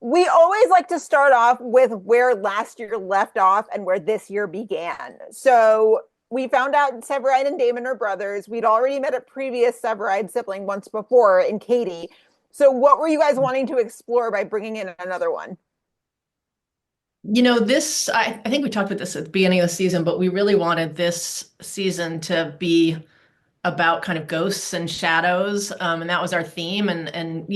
We always like to start off with where last year left off and where this year began. So we found out Severide and Damon are brothers. We'd already met a previous Severide sibling once before in Katie. So what were you guys wanting to explore by bringing in another one? I think we talked about this at the beginning of the season, but we really wanted this season to be about kind of ghosts and shadows. And that was our theme. And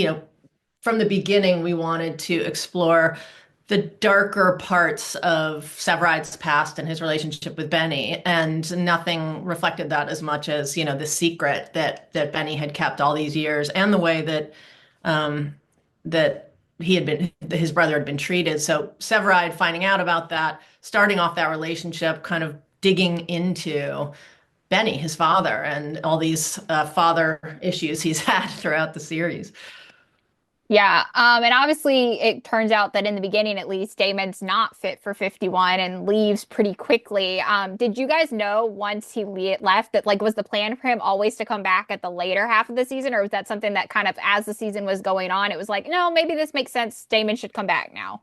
from the beginning, we wanted to explore the darker parts of Severide's past and his relationship with Benny. And nothing reflected that as much as, the secret that Benny had kept all these years and the way that his brother had been treated. So Severide finding out about that, starting off that relationship, kind of digging into Benny, his father, and all these father issues he's had throughout the series. Yeah, and obviously it turns out that in the beginning, at least, Damon's not fit for 51 and leaves pretty quickly. Did you guys know once he left that like was the plan for him always to come back at the later half of the season, or was that something that kind of as the season was going on, it was like, no, maybe this makes sense. Damon should come back now.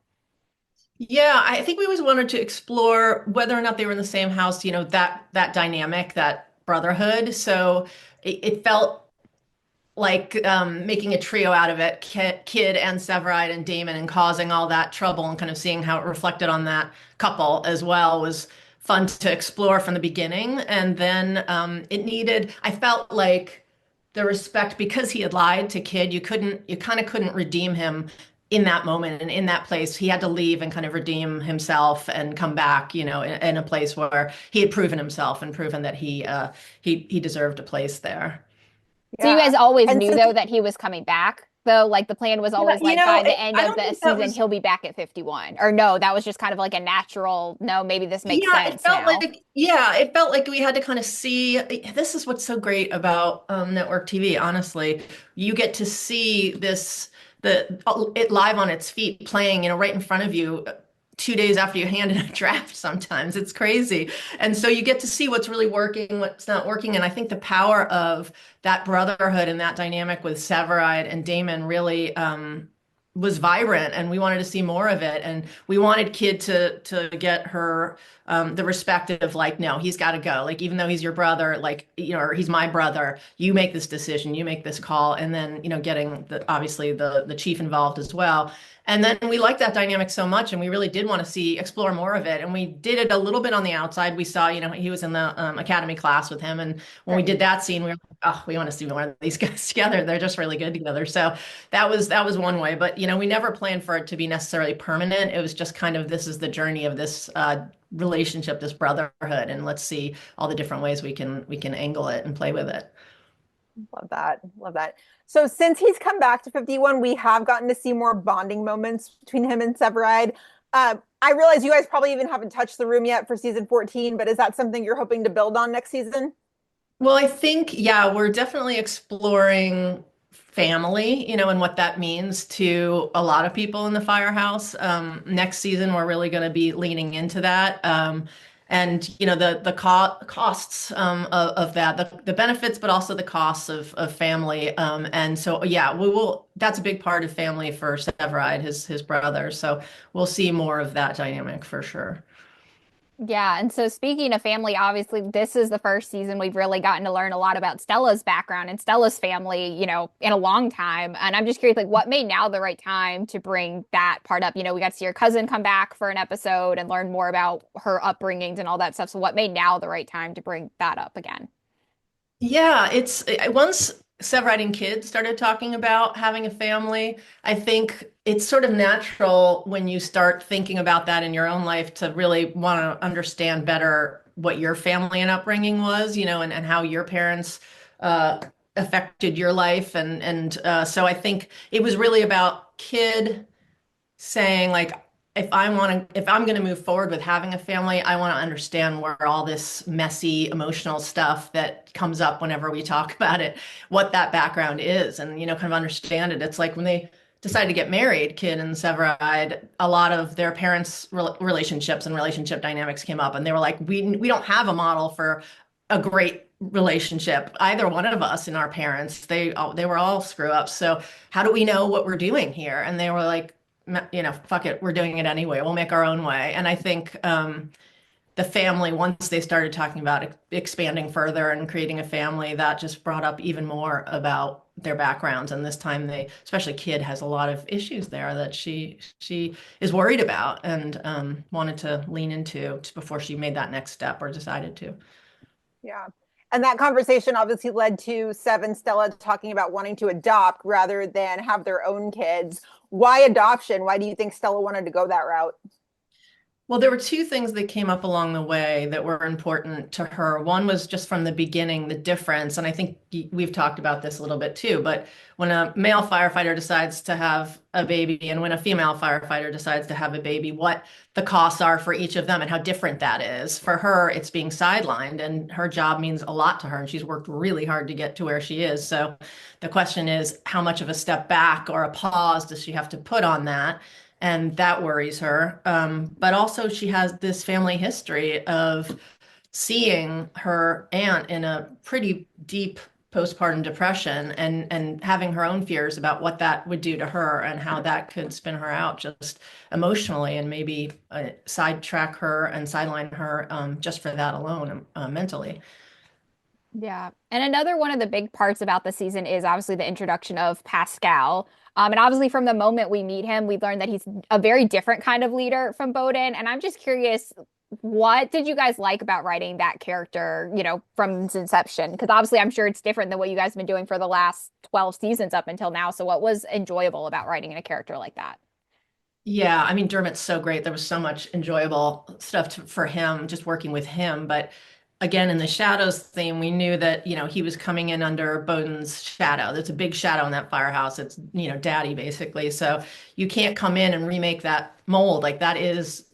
Yeah, I think we always wanted to explore whether or not they were in the same house, that dynamic, that brotherhood. So it felt like making a trio out of it, Kid and Severide and Damon, and causing all that trouble and kind of seeing how it reflected on that couple as well was fun to explore from the beginning. And then I felt like the respect, because he had lied to Kid, you kind of couldn't redeem him in that moment and in that place. He had to leave and kind of redeem himself and come back, in a place where he had proven himself and proven that he deserved a place there. So you Yeah. guys always And knew since though that he was coming back, though, like the plan was yeah, always like by the end I of don't the think that season was. he'll be back at 51. Or no, that was just kind of like a natural, no, maybe this makes Yeah, sense now. it felt like we had to kind of see. This is what's so great about network TV, honestly. You get to see it live on its feet, playing, right in front of you. 2 days after you hand in a draft, sometimes it's crazy. And so you get to see what's really working, what's not working. And I think the power of that brotherhood and that dynamic with Severide and Damon really was vibrant, and we wanted to see more of it. And we wanted Kid to get her the respect of like, no, he's got to go. Like, even though he's your brother, like, or he's my brother, you make this decision, you make this call. And then, getting obviously the chief involved as well. And then we liked that dynamic so much, and we really did want to explore more of it. And we did it a little bit on the outside. We saw, he was in the academy class with him, and when we right. did that scene, we were like, oh, we want to see more of these guys together. They're just really good together. So that was one way. But we never planned for it to be necessarily permanent. It was just kind of, this is the journey of this relationship, this brotherhood, and let's see all the different ways we can angle it and play with it. Love that. Love that. So since he's come back to 51, we have gotten to see more bonding moments between him and Severide. I realize you guys probably even haven't touched the room yet for season 14, but is that something you're hoping to build on next season? Well, I think, yeah, we're definitely exploring family, and what that means to a lot of people in the firehouse. Next season, we're really going to be leaning into that. And the costs of that, the benefits, but also the costs of family. And so, yeah, we will. That's a big part of family for Severide, his brother. So we'll see more of that dynamic for sure. Yeah, and so speaking of family, obviously this is the first season we've really gotten to learn a lot about Stella's background and Stella's family, in a long time. And I'm just curious, like, what made now the right time to bring that part up? We got to see her cousin come back for an episode and learn more about her upbringings and all that stuff. So what made now the right time to bring that up again? Yeah, it's once Severide and kids started talking about having a family, I think it's sort of natural when you start thinking about that in your own life to really want to understand better what your family and upbringing was, and how your parents uh, affected your life. And so I think it was really about kid saying like, if I'm going to move forward with having a family, I want to understand where all this messy emotional stuff that comes up whenever we talk about it, what that background is, and kind of understand it. It's like when they decided to get married, Kid and Severide, a lot of their parents' relationships and relationship dynamics came up, and they were like, we don't have a model for a great relationship, either one of us and our parents. They were all screw ups. So how do we know what we're doing here? And they were like, fuck it, we're doing it anyway. We'll make our own way. And I think the family, once they started talking about expanding further and creating a family, that just brought up even more about their backgrounds. And this time especially Kid has a lot of issues there that she is worried about and wanted to lean into before she made that next step or decided to. Yeah. And that conversation obviously led to Sev and Stella talking about wanting to adopt rather than have their own kids. Why adoption? Why do you think Stella wanted to go that route? Well, there were two things that came up along the way that were important to her. One was just from the beginning, the difference, and I think we've talked about this a little bit too, but when a male firefighter decides to have a baby and when a female firefighter decides to have a baby, what the costs are for each of them and how different that is. For her, it's being sidelined, and her job means a lot to her, and she's worked really hard to get to where she is. So the question is, how much of a step back or a pause does she have to put on that? And that worries her. But also, she has this family history of seeing her aunt in a pretty deep postpartum depression and having her own fears about what that would do to her and how that could spin her out just emotionally and maybe sidetrack her and sideline her just for that alone mentally. Yeah. And another one of the big parts about the season is obviously the introduction of Pascal. And obviously, from the moment we meet him, we learn that he's a very different kind of leader from Bowden. And I'm just curious, what did you guys like about writing that character, from its inception? Because obviously, I'm sure it's different than what you guys have been doing for the last 12 seasons up until now. So, what was enjoyable about writing a character like that? Yeah, I mean, Dermot's so great. There was so much enjoyable stuff for him, just working with him. But again, in the shadows theme, we knew that, he was coming in under Bowden's shadow. There's a big shadow in that firehouse. It's, daddy, basically. So you can't come in and remake that mold. Like that is,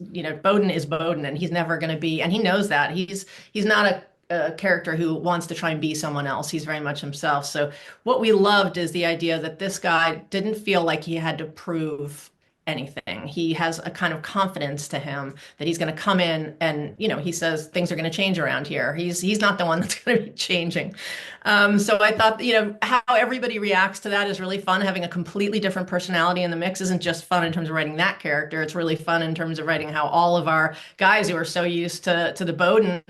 Bowden is Bowden, and he's never going to be, and he knows that. He's not a character who wants to try and be someone else. He's very much himself. So what we loved is the idea that this guy didn't feel like he had to prove anything. He has a kind of confidence to him that he's going to come in and, he says things are going to change around here. He's not the one that's going to be changing. So I thought, how everybody reacts to that is really fun. Having a completely different personality in the mix isn't just fun in terms of writing that character. It's really fun in terms of writing how all of our guys who are so used to the Bowden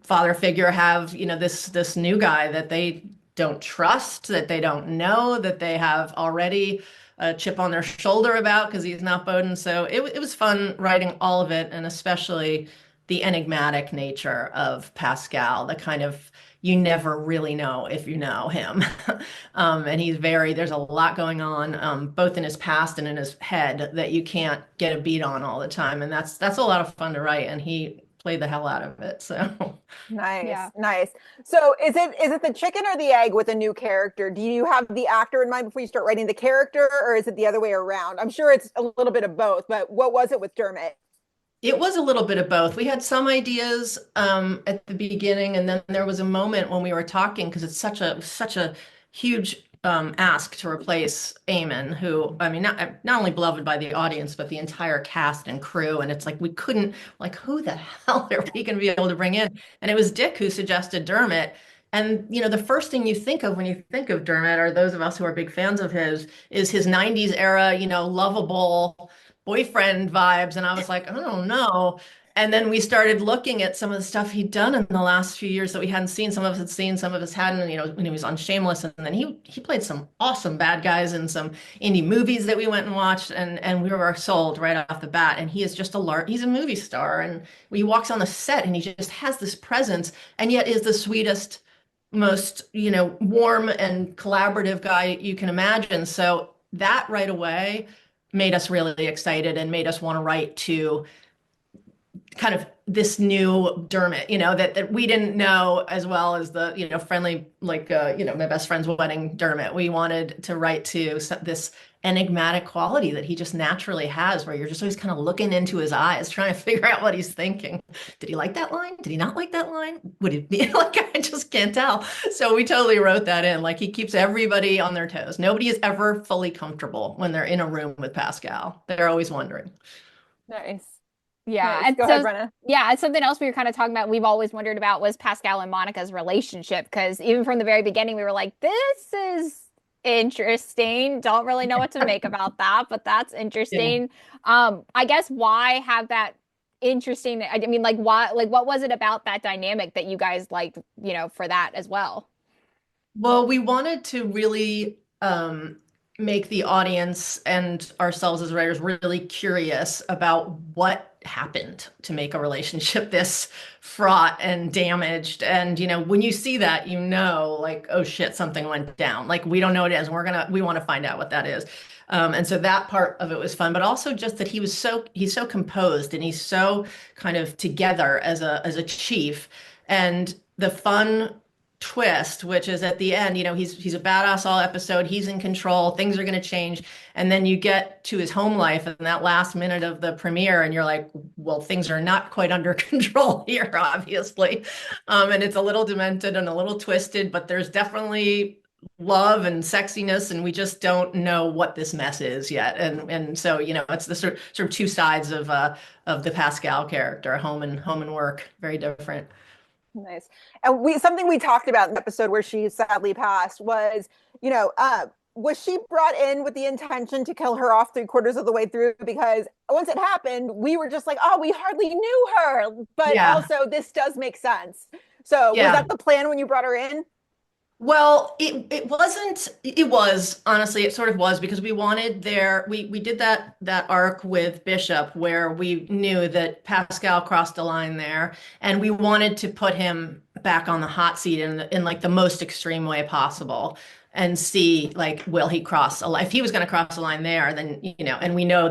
father figure have, this new guy that they don't trust, that they don't know, that they have already a chip on their shoulder about because he's not Bowden. So it was fun writing all of it, and especially the enigmatic nature of Pascal, the kind of you never really know if you know him. And there's a lot going on, both in his past and in his head that you can't get a beat on all the time. And that's a lot of fun to write. And he played the hell out of it. So Nice, Yeah. nice. So is it the chicken or the egg with a new character? Do you have the actor in mind before you start writing the character, or is it the other way around? I'm sure it's a little bit of both, but what was it with Dermot? it was a little bit of both. We had some ideas at the beginning, and then there was a moment when we were talking because it's such a huge ask to replace Eamon, who I mean, not only beloved by the audience, but the entire cast and crew. And it's like we couldn't, like, who the hell are we going to be able to bring in? And it was Dick who suggested Dermot. And the first thing you think of when you think of Dermot, or those of us who are big fans of his, is his '90s era, lovable boyfriend vibes. And I was like, I don't know. And then we started looking at some of the stuff he'd done in the last few years that we hadn't seen. Some of us had seen, some of us hadn't. When he was on Shameless, and then he played some awesome bad guys in some indie movies that we went and watched, and we were sold right off the bat. And he is just he's a movie star, and he walks on the set, and he just has this presence, and yet is the sweetest, most warm and collaborative guy you can imagine. So that right away made us really excited and made us want to write to kind of this new Dermot, that we didn't know as well as the, friendly, like, my best friend's wedding Dermot. We wanted to write to this enigmatic quality that he just naturally has, where you're just always kind of looking into his eyes, trying to figure out what he's thinking. Did he like that line? Did he not like that line? Would it be like, I just can't tell. So we totally wrote that in. Like, he keeps everybody on their toes. Nobody is ever fully comfortable when they're in a room with Pascal. They're always wondering. Nice. Yeah. Nice. And Go ahead, Brenna. yeah, it's something else we were kind of talking about. We've always wondered about was Pascal and Monica's relationship, because even from the very beginning, we were like, this is Interesting. Don't really know what to make about that, but that's Yeah. interesting. I guess why have that interesting, I mean, like why, like what was it about that dynamic that you guys liked, for that as well? Well, we wanted to really make the audience and ourselves as writers really curious about what happened to make a relationship this fraught and damaged. And, when you see that, like, oh shit, something went down. Like, we don't know what it is. And we want to find out what that is. And so that part of it was fun, but also just that he's so composed and he's so kind of together as a chief. And the fun twist, which is at the end, he's a badass all episode. He's in control. Things are going to change. And then you get to his home life in that last minute of the premiere, and you're like, well, things are not quite under control here, obviously. And it's a little demented and a little twisted, but there's definitely love and sexiness, and we just don't know what this mess is yet. And so, it's the sort of two sides of the Pascal character, home and work, very different. Nice. And something we talked about in the episode where she sadly passed was she brought in with the intention to kill her off 3/4 of the way through? Because once it happened, we were just like, oh, we hardly knew her. But Yeah. also, this does make sense. So was Yeah. that the plan when you brought her in? Well, it wasn't, it was, honestly, it sort of was, because we wanted we did that arc with Bishop where we knew that Pascal crossed the line there, and we wanted to put him back on the hot seat in like the most extreme way possible, and see, like, will he cross a line? If he was going to cross a line there, then, and we know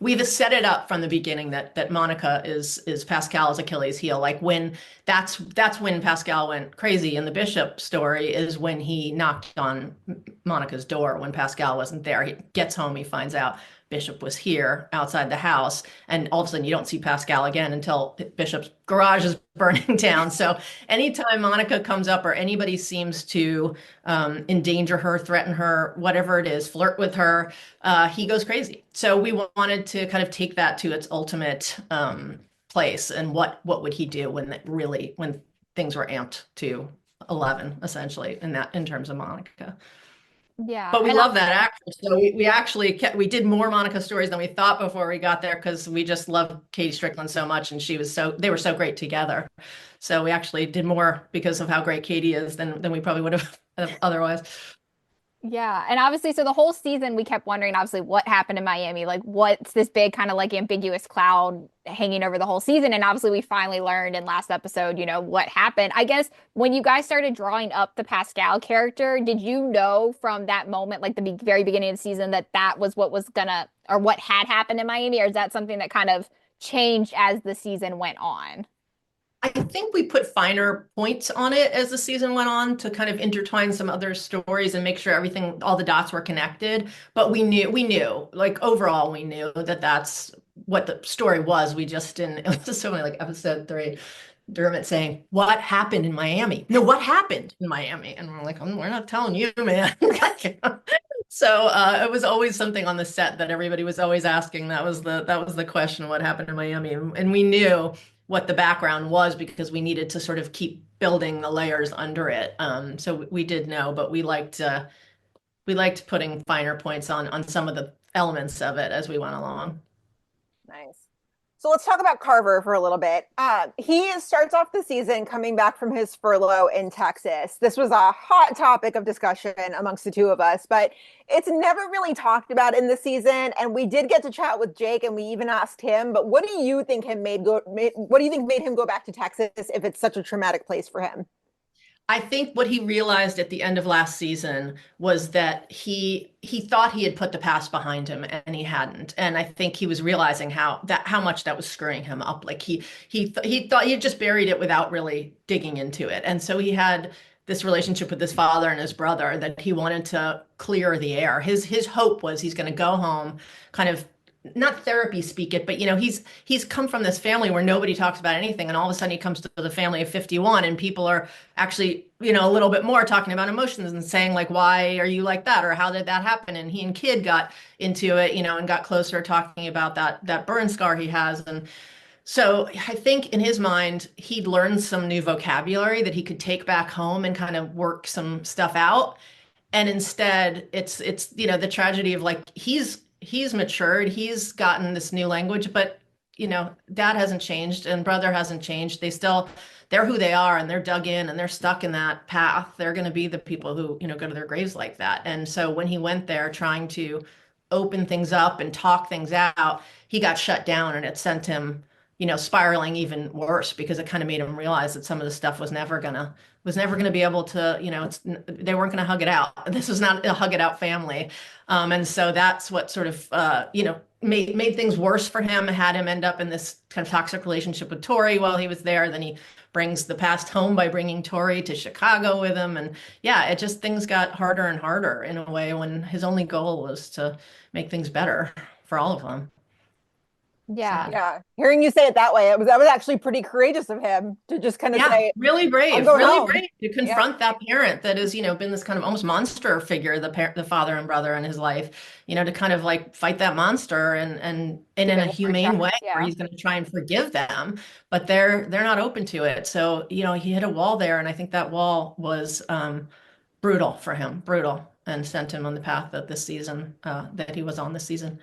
we've set it up from the beginning that Monica is Pascal's Achilles heel. Like, when that's when Pascal went crazy in the Bishop story, is when he knocked on Monica's door when Pascal wasn't there. He gets home, he finds out Bishop was here outside the house, and all of a sudden you don't see Pascal again until Bishop's garage is burning down. So anytime Monica comes up or anybody seems to endanger her, threaten her, whatever it is, flirt with her, he goes crazy. So we wanted to kind of take that to its ultimate place, and what would he do when things were amped to 11, essentially, in terms of Monica. Yeah. But we And I, love that actress. So we actually we did more Monica stories than we thought before we got there, because we just love Katie Strickland so much, and they were so great together. So we actually did more because of how great Katie is than we probably would have otherwise. Yeah, and obviously, so the whole season we kept wondering, obviously, what happened in Miami? Like, what's this big kind of like ambiguous cloud hanging over the whole season? And obviously, we finally learned in last episode, what happened. I guess when you guys started drawing up the Pascal character, did you know from that moment, like the very beginning of the season, that that was what was gonna, or what had happened in Miami? Or is that something that kind of changed as the season went on? I think we put finer points on it as the season went on to kind of intertwine some other stories and make sure all the dots were connected. But we knew, like, overall, we knew that that's what the story was. We just didn't, it was just so many, like episode 3, Dermot saying, "What happened in Miami?" No, what happened in Miami? And we're like, we're not telling you, man. So it was always something on the set that everybody was always asking. That was the question, what happened in Miami? And we knew what the background was, because we needed to sort of keep building the layers under it. So we did know, but we liked putting finer points on some of the elements of it as we went along. Nice. So let's talk about Carver for a little bit. He starts off the season coming back from his furlough in Texas. This was a hot topic of discussion amongst the two of us, but it's never really talked about in the season. And we did get to chat with Jake, and we even asked him. But what do you think what do you think made him go back to Texas if it's such a traumatic place for him? I think what he realized at the end of last season was that he thought he had put the past behind him, and he hadn't. And I think he was realizing how much that was screwing him up. Like, he thought he had just buried it without really digging into it. And so he had this relationship with his father and his brother that he wanted to clear the air. His hope was he's going to go home, kind of, not therapy speak it, but he's come from this family where nobody talks about anything, and all of a sudden he comes to the family of 51, and people are actually, a little bit more talking about emotions and saying, like, why are you like that, or how did that happen? And he and Kid got into it, and got closer, talking about that burn scar he has. And so I think in his mind, he'd learned some new vocabulary that he could take back home and kind of work some stuff out. And instead it's the tragedy of like he's matured, he's gotten this new language, but dad hasn't changed and brother hasn't changed. They're who they are, and they're dug in and they're stuck in that path. They're going to be the people who go to their graves like that. And so when he went there trying to open things up and talk things out, he got shut down, and it sent him spiraling even worse, because it kind of made him realize that some of the stuff was never gonna be able to, they weren't gonna hug it out. This was not a hug it out family. And so that's what sort of, made things worse for him, had him end up in this kind of toxic relationship with Tori while he was there. Then he brings the past home by bringing Tori to Chicago with him. And yeah, it just, things got harder and harder in a way when his only goal was to make things better for all of them. Yeah. Yeah. Hearing you say it that way, that was actually pretty courageous of him to just kind of say, really brave, going really home. brave to confront that parent that has, been this kind of almost monster figure, the father and brother in his life, to kind of like fight that monster and in a humane way where he's going to try and forgive them, but they're not open to it. So, he hit a wall there, and I think that wall was brutal for him, brutal, and sent him on the path that this season, that he was on this season.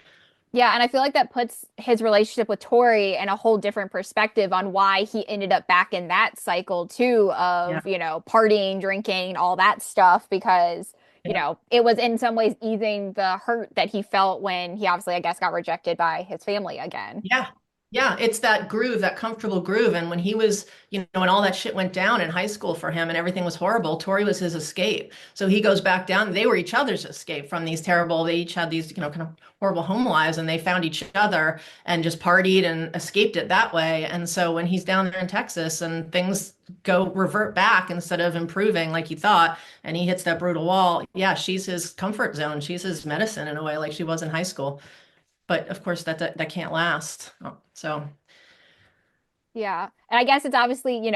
Yeah, and I feel like that puts his relationship with Tori in a whole different perspective on why he ended up back in that cycle too of, partying, drinking, all that stuff, because, it was in some ways easing the hurt that he felt when he obviously, I guess, got rejected by his family again. Yeah. Yeah, it's that groove, that comfortable groove. And when he was, when all that shit went down in high school for him and everything was horrible, Tori was his escape. So he goes back down. They were each other's escape from these terrible, they each had these, kind of horrible home lives, and they found each other and just partied and escaped it that way. And so when he's down there in Texas and things revert back instead of improving like he thought, and he hits that brutal wall, yeah, she's his comfort zone. She's his medicine in a way, like she was in high school. But of course that can't last. So Yeah. And I guess it's obviously,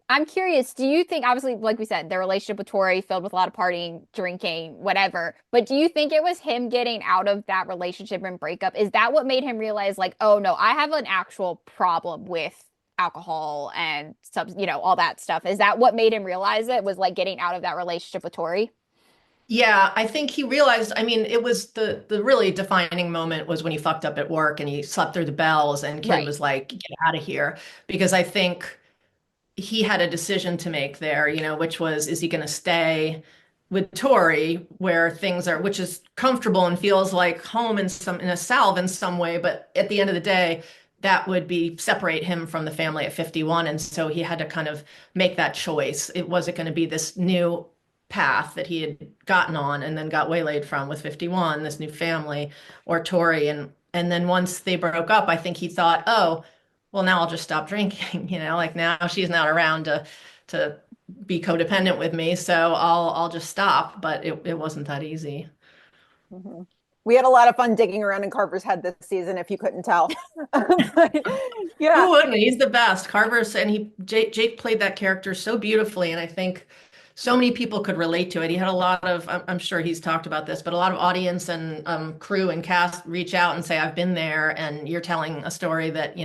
I'm curious, do you think, obviously, like we said, their relationship with Tori filled with a lot of partying, drinking, whatever, but do you think it was him getting out of that relationship and breakup? Is that what made him realize, like, oh no, I have an actual problem with alcohol and all that stuff? Is that what made him realize it was like getting out of that relationship with Tori? yeah, I think he realized, I mean, it was the really defining moment was when he fucked up at work and he slept through the bells, and Kid Right. was like, get out of here. Because I think he had a decision to make there, which was, is he going to stay with Tori where things are, which is comfortable and feels like home in a salve in some way, but at the end of the day, that would be separate him from the family at 51. And so he had to kind of make that choice. It wasn't going to be this new path that he had gotten on and then got waylaid from with 51, this new family, or Tori. And then once they broke up, I think he thought, oh, well, now I'll just stop drinking, like now she's not around to be codependent with me, so I'll just stop. But it wasn't that easy. Mm-hmm. We had a lot of fun digging around in Carver's head this season, if you couldn't tell. Yeah. Who wouldn't? He's the best. Carver's, and Jake played that character so beautifully, and I think so many people could relate to it. He had a lot of, I'm sure he's talked about this, but a lot of audience and crew and cast reach out and say, I've been there, and you're telling a story that,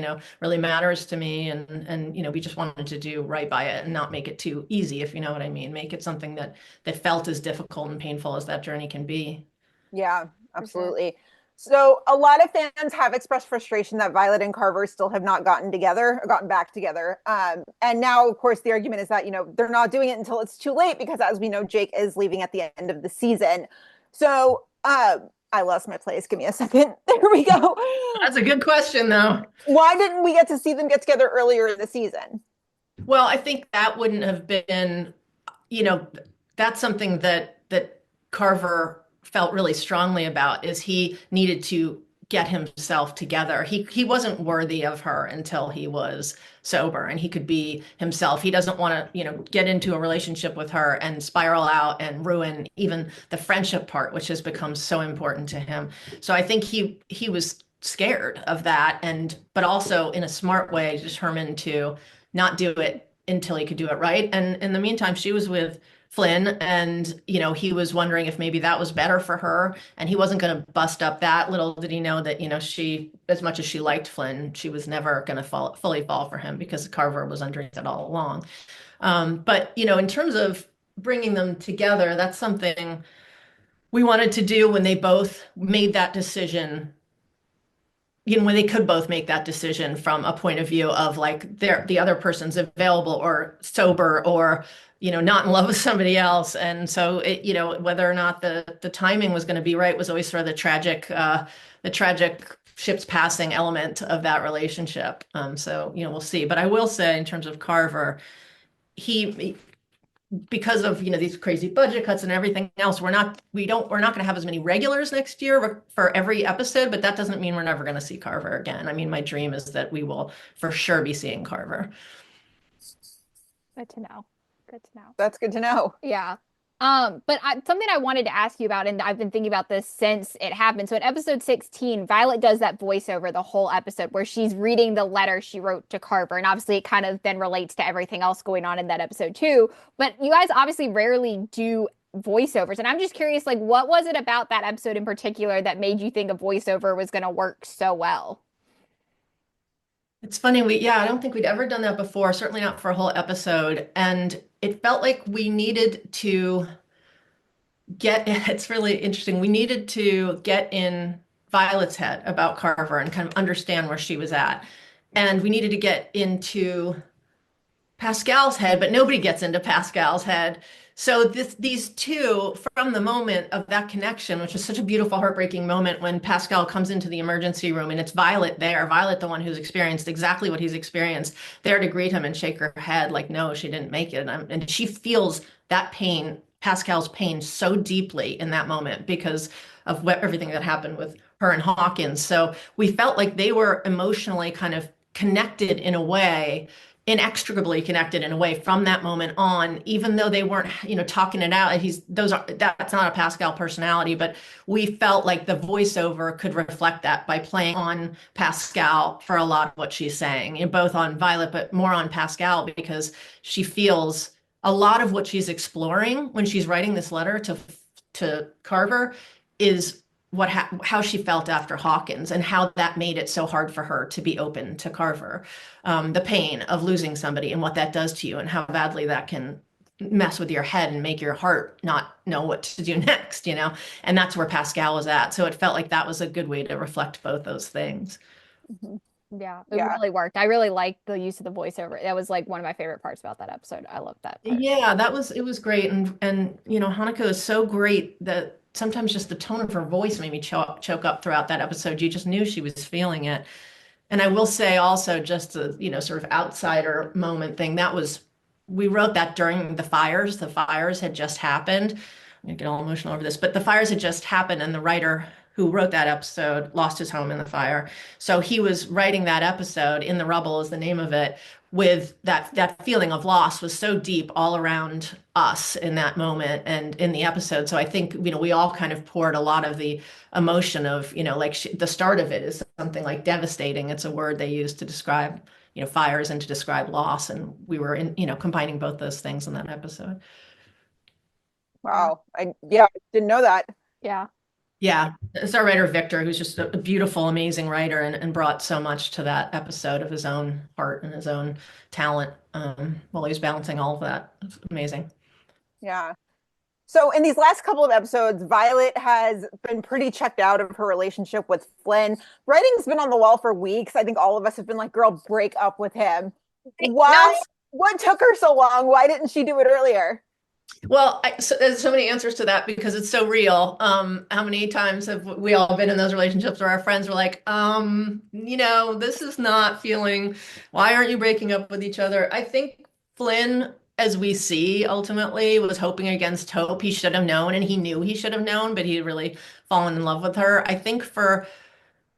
really matters to me. And we just wanted to do right by it and not make it too easy, if you know what I mean. Make it something that felt as difficult and painful as that journey can be. Yeah, absolutely. So a lot of fans have expressed frustration that Violet and Carver still have not gotten back together. And now, of course, the argument is that, they're not doing it until it's too late because, as we know, Jake is leaving at the end of the season. So I lost my place. Give me a second. There we go. That's a good question, though. Why didn't we get to see them get together earlier in the season? Well, I think that wouldn't have been, that's something that Carver felt really strongly about, is he needed to get himself together. He wasn't worthy of her until he was sober and he could be himself. He doesn't want to, get into a relationship with her and spiral out and ruin even the friendship part, which has become so important to him. So I think he was scared of that, but also in a smart way determined to not do it until he could do it right. And in the meantime, she was with Flynn, and he was wondering if maybe that was better for her, and he wasn't going to bust up that. Little did he know that she, as much as she liked Flynn, she was never going to fully fall for him, because Carver was underneath it all along. But in terms of bringing them together, that's something we wanted to do when they both made that decision, when they could both make that decision from a point of view of like the other person's available or sober or not in love with somebody else. And so whether or not the timing was going to be right was always sort of the tragic ship's passing element of that relationship. So we'll see. But I will say, in terms of Carver, he because of these crazy budget cuts and everything else, we're not going to have as many regulars next year for every episode, but that doesn't mean we're never going to see Carver again. I mean, my dream is that we will for sure be seeing Carver. Good to know. Good to know. That's good to know. Yeah. But something I wanted to ask you about, and I've been thinking about this since it happened. So in episode 16, Violet does that voiceover the whole episode where she's reading the letter she wrote to Carver. And obviously it kind of then relates to everything else going on in that episode too. But you guys obviously rarely do voiceovers. And I'm just curious, like, what was it about that episode in particular that made you think a voiceover was going to work so well? It's funny, I don't think we'd ever done that before, certainly not for a whole episode. And it felt like we needed to it's really interesting. We needed to get in Violet's head about Carver and kind of understand where she was at. And we needed to get into Pascal's head, but nobody gets into Pascal's head. So these two, from the moment of that connection, which is such a beautiful, heartbreaking moment when Pascal comes into the emergency room and it's Violet there, Violet, the one who's experienced exactly what he's experienced, there to greet him and shake her head like, no, she didn't make it. And she feels that pain, Pascal's pain, so deeply in that moment because of everything that happened with her and Hawkins. So we felt like they were emotionally kind of connected in a way, inextricably connected in a way from that moment on, even though they weren't, talking it out. That's not a Pascal personality, but we felt like the voiceover could reflect that by playing on Pascal for a lot of what she's saying, both on Violet, but more on Pascal, because she feels a lot of what she's exploring when she's writing this letter to Carver is how she felt after Hawkins and how that made it so hard for her to be open to Carver. The pain of losing somebody and what that does to you and how badly that can mess with your head and make your heart not know what to do next, and that's where Pascal was at. So it felt like that was a good way to reflect both those things. Mm-hmm. Yeah, it really worked. I really liked the use of the voiceover. That was like one of my favorite parts about that episode. I loved that part. Yeah, it was great. And Hanako is so great that sometimes just the tone of her voice made me choke up throughout that episode. You just knew she was feeling it. And I will say also, just a, sort of outsider moment thing, we wrote that during the fires. The fires had just happened. I'm gonna get all emotional over this, but the fires had just happened and the writer who wrote that episode lost his home in the fire. So he was writing that episode, In the Rubble is the name of it, with that feeling of loss was so deep all around us in that moment and in the episode. So I think, we all kind of poured a lot of the emotion of, the start of it is something like devastating. It's a word they use to describe, fires and to describe loss. And we were combining both those things in that episode. Wow. I didn't know that. Yeah. Yeah, it's our writer, Victor, who's just a beautiful, amazing writer and brought so much to that episode of his own heart and his own talent while he was balancing all of that. It's amazing. Yeah. So in these last couple of episodes, Violet has been pretty checked out of her relationship with Flynn. Writing's been on the wall for weeks. I think all of us have been like, girl, break up with him. Why? What took her so long? Why didn't she do it earlier? Well, there's so many answers to that because it's so real. How many times have we all been in those relationships where our friends were like, this is not feeling, why aren't you breaking up with each other? I think Flynn, as we see, ultimately was hoping against hope. He should have known, and he knew he should have known, but he had really fallen in love with her. I think for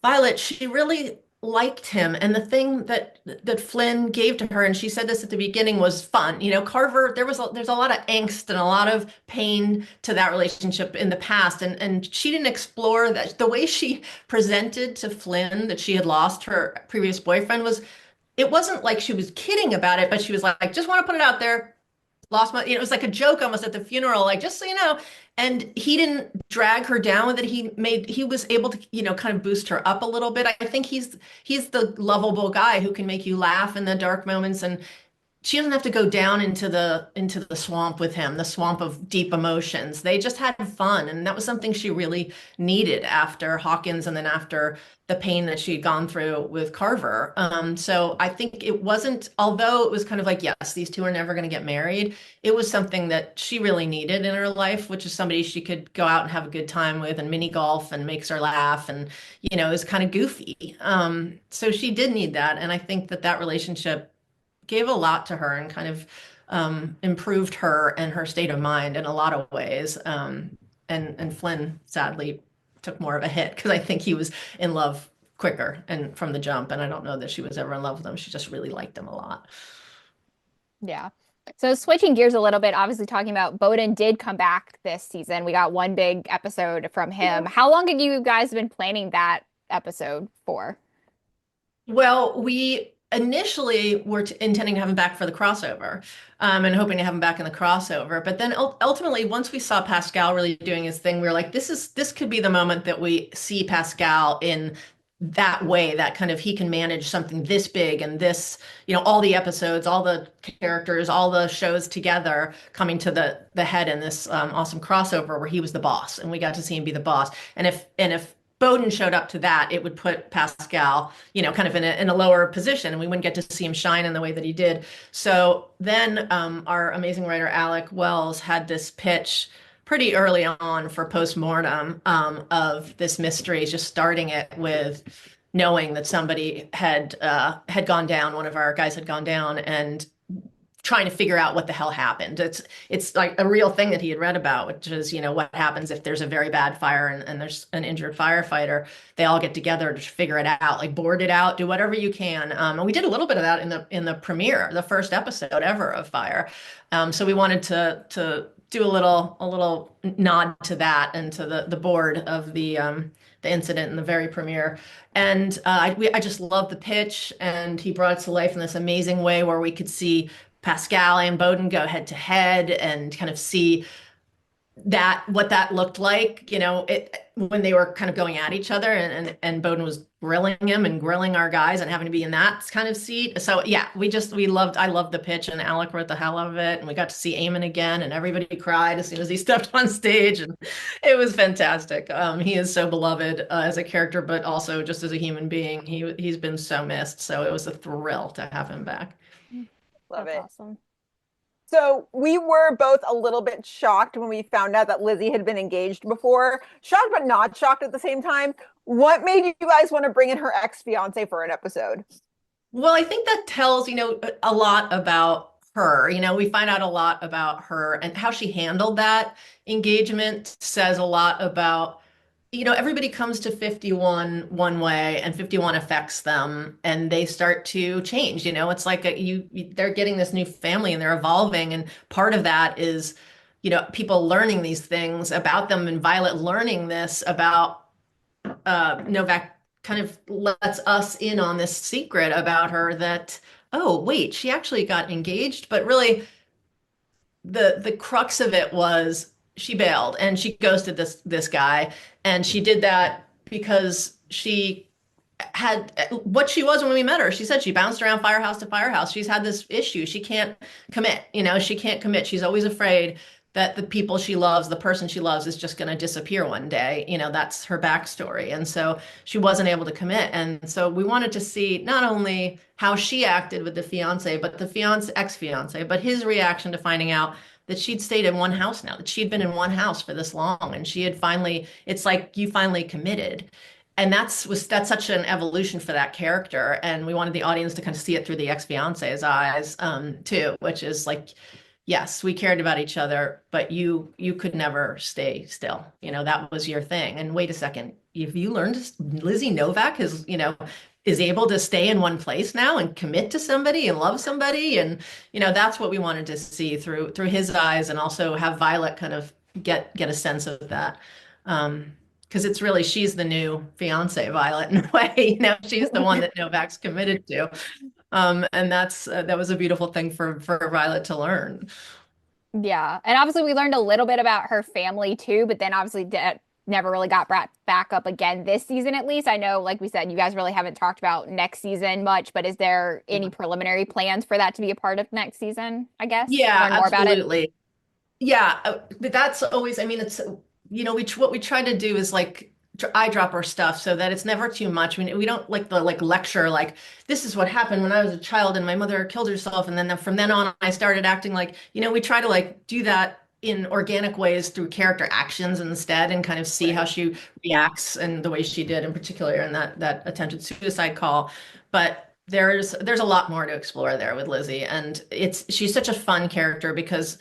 Violet, she really liked him, and the thing that Flynn gave to her, and she said this at the beginning, was fun. Carver, there's a lot of angst and a lot of pain to that relationship in the past, and she didn't explore that. The way she presented to Flynn that she had lost her previous boyfriend it wasn't like she was kidding about it, but she was like, just want to put it out there. Lost my, it was like a joke almost at the funeral, like, just so you know. And he didn't drag her down with it. He was able to, kind of boost her up a little bit. I think he's the lovable guy who can make you laugh in the dark moments. And she doesn't have to go down into the swamp with him, the swamp of deep emotions. They just had fun, and that was something she really needed after Hawkins and then after the pain that she'd gone through with Carver. So I think it wasn't, although it was kind of like, yes, these two are never going to get married, it was something that she really needed in her life, which is somebody she could go out and have a good time with and mini golf and makes her laugh and, is kind of goofy. So she did need that. And I think that that relationship gave a lot to her and kind of improved her and her state of mind in a lot of ways. And Flynn sadly took more of a hit because I think he was in love quicker and from the jump. And I don't know that she was ever in love with him. She just really liked him a lot. Yeah. So switching gears a little bit, obviously talking about Bowden did come back this season. We got one big episode from him. How long have you guys been planning that episode for? Well, we initially were intending to have him back for the crossover, and hoping to have him back in the crossover. But then ultimately, once we saw Pascal really doing his thing, we were like, this could be the moment that we see Pascal in that way, that kind of he can manage something this big and this, all the episodes, all the characters, all the shows together coming to the head in this awesome crossover where he was the boss and we got to see him be the boss. And if Bowden showed up to that, it would put Pascal, kind of in a lower position, and we wouldn't get to see him shine in the way that he did. So then our amazing writer Alec Wells had this pitch pretty early on for postmortem of this mystery, just starting it with knowing that somebody had gone down, one of our guys had gone down, and trying to figure out what the hell happened. It's like a real thing that he had read about, which is, what happens if there's a very bad fire and there's an injured firefighter. They all get together to figure it out, like board it out, do whatever you can. And we did a little bit of that in the premiere, the first episode ever of Fire. So we wanted to do a little nod to that and to the board of the incident in the very premiere. And I just loved the pitch, and he brought it to life in this amazing way where we could see Pascal and Bowden go head to head and kind of see what that looked like, when they were kind of going at each other, and Bowden was grilling him and grilling our guys and having to be in that kind of seat. So yeah, I loved the pitch, and Alec wrote the hell out of it, and we got to see Eamon again, and everybody cried as soon as he stepped on stage, and it was fantastic. He is so beloved as a character, but also just as a human being. He's been so missed. So it was a thrill to have him back. Love That's it. awesome. So we were both a little bit shocked when we found out that Lizzie had been engaged before. Shocked, but not shocked at the same time. What made you guys want to bring in her ex-fiance for an episode? Well, I think that tells, a lot about her. We find out a lot about her, and how she handled that engagement says a lot about, everybody comes to 51 one way, and 51 affects them, and they start to change. It's like they're getting this new family and they're evolving. And part of that is, people learning these things about them, and Violet learning this about Novak kind of lets us in on this secret about her that, oh, wait, she actually got engaged. But really, the crux of it was she bailed and she ghosted this guy, and she did that because she had what she was when we met her. She said she bounced around firehouse to firehouse. She's had this issue. She can't commit. She can't commit. She's always afraid that the people she loves, the person she loves, is just going to disappear one day. That's her backstory. And so she wasn't able to commit. And so we wanted to see not only how she acted with the fiance, but the ex-fiance, but his reaction to finding out that she'd stayed in one house now, that she'd been in one house for this long. And she had finally, it's like you finally committed. And that's such an evolution for that character. And we wanted the audience to kind of see it through the ex-fiance's eyes, too, which is like, yes, we cared about each other, but you could never stay still. That was your thing. And wait a second, if you learned Lizzie Novak is able to stay in one place now and commit to somebody and love somebody. And, that's what we wanted to see through his eyes, and also have Violet kind of get a sense of that. Because it's really, she's the new fiance, Violet, in a way. She's the one that Novak's committed to. And that was a beautiful thing for Violet to learn. Yeah. And obviously we learned a little bit about her family too, but then obviously never really got brought back up again this season, at least. I know, like we said, you guys really haven't talked about next season much, but is there any preliminary plans for that to be a part of next season, I guess? Yeah, Learn more about it? absolutely. Yeah, that's always, I mean, it's, what we try to do is like eyedropper our stuff so that it's never too much. We don't like the like lecture, like this is what happened when I was a child and my mother killed herself. And then from then on, I started acting like, we try to like do that in organic ways through character actions instead and kind of see how Right. she reacts and the way she did in particular in that attempted suicide call. But there's a lot more to explore there with Lizzie. And she's such a fun character because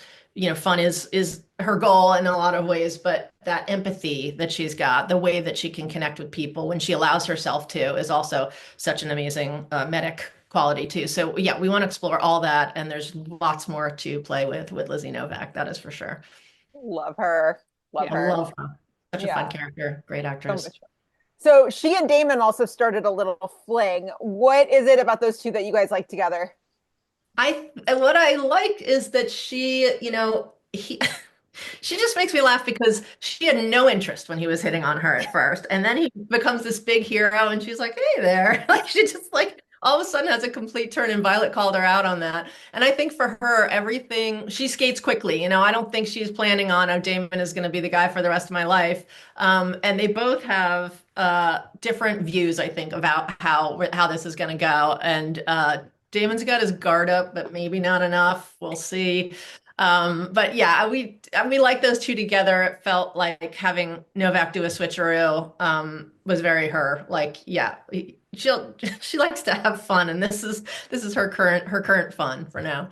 fun is her goal in a lot of ways, but that empathy that she's got, the way that she can connect with people when she allows herself to, is also such an amazing medic quality too. So yeah, we want to explore all that, and there's lots more to play with Lizzie Novak. That is for sure. Love her. Love Yeah, I her. love her. Such a fun Yeah. character, great So actress. much fun. So she and Damon also started a little fling. What is it about those two that you guys like together? What I like is that he she just makes me laugh because she had no interest when he was hitting on her at first. And then he becomes this big hero and she's like, hey there. Like she just like all of a sudden has a complete turn, and Violet called her out on that. And I think for her, everything, she skates quickly. I don't think she's planning on, oh, Damon is going to be the guy for the rest of my life. And they both have different views, I think, about how this is going to go. And Damon's got his guard up, but maybe not enough. We'll see. But yeah, we like those two together. It felt like having Novak do a switcheroo was very her. Like, yeah, she likes to have fun, and this is her current fun for now.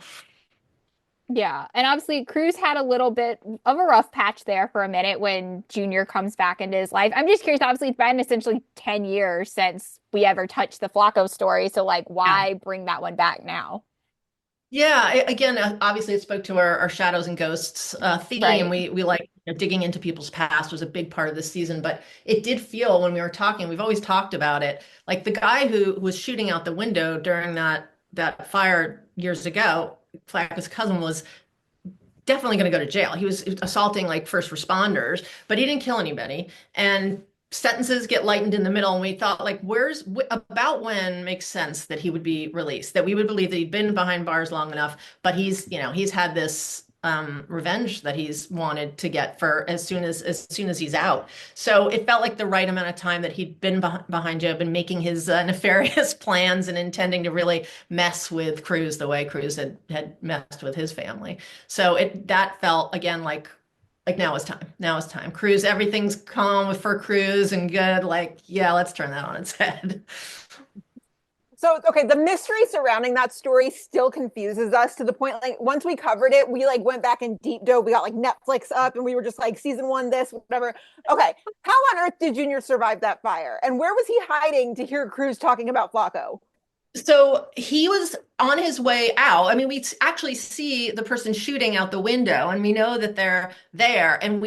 Yeah. And obviously, Cruz had a little bit of a rough patch there for a minute when Junior comes back into his life. I'm just curious, obviously, it's been essentially 10 years since we ever touched the Flacco story. So, like, Yeah. why bring that one back now? Yeah, again, obviously it spoke to our shadows and ghosts theme. Right. We like digging into people's past was a big part of this season, but it did feel when we were talking, we've always talked about it, like the guy who was shooting out the window during that fire years ago, Flacco's cousin, was definitely going to go to jail. He was assaulting like first responders, but he didn't kill anybody. And sentences get lightened in the middle. And we thought, like, about when makes sense that he would be released, that we would believe that he'd been behind bars long enough, but he's had this revenge that he's wanted to get for as soon as he's out. So it felt like the right amount of time that he'd been behind Job and making his nefarious plans and intending to really mess with Cruz the way Cruz had messed with his family. So that felt again like now is time. Now is time. Cruz, everything's calm for Cruz and good. Like, yeah, let's turn that on its head. So, okay, the mystery surrounding that story still confuses us to the point, like, once we covered it, we like went back and deep dove. We got like Netflix up and we were just like season one, this, whatever. Okay, how on earth did Junior survive that fire? And where was he hiding to hear Cruz talking about Flacco? So he was on his way out. I mean, we actually see the person shooting out the window, and we know that they're there. And